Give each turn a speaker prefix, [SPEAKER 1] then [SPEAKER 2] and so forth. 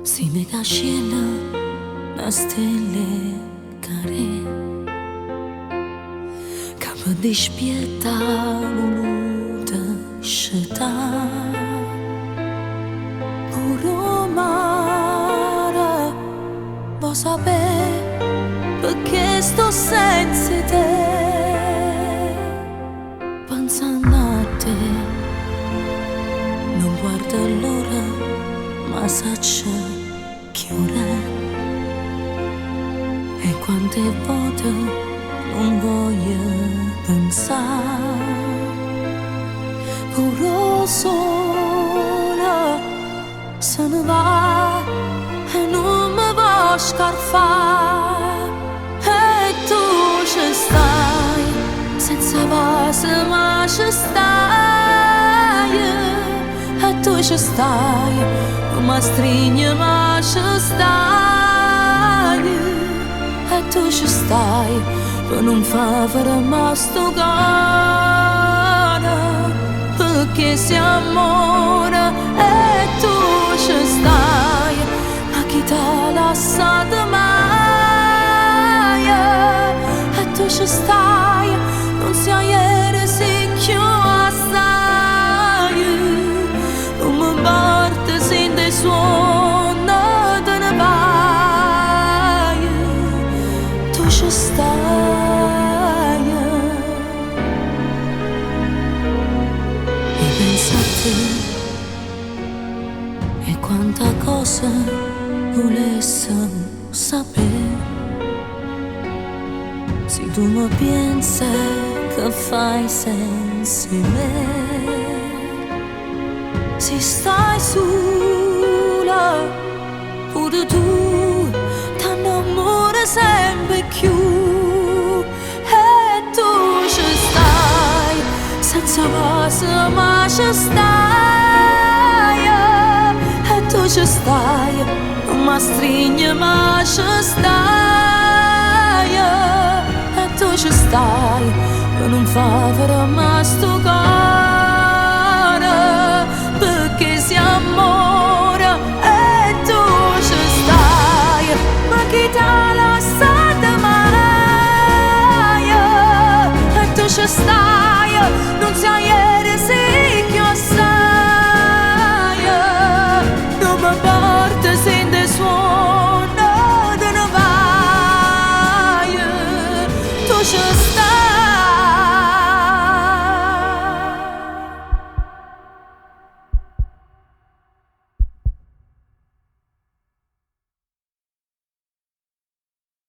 [SPEAKER 1] Si mega scena na stelle care Ca vă dispieta volută șeta Puro mare Vo sapere perché sto senza te Pensando a te Non guardo l'ora ma saccio che ora E quante volte non voglio pensare Puro sola se ne va E non mi va scarfare E tu ci stai senza base ma ci stai E tu ci stai non mi stringi ma ci stai E tu ci stai per non fare mai sto gara Perché si amore E tu ci stai ma chi t'ha lasciato mai E tu ci stai non si ha ieri si più assai Non mi porti sin dei suoni te ne vai Tu ci stai E pensa a te E quanta cosa volessi sapere Se tu mi pensi che fai senza me Se stai sola pure tu t'annamori sempre più E tu ci stai senza base ma ci stai E tu ci stai non mi stringi ma ci stai E tu ci stai per non fare mai sto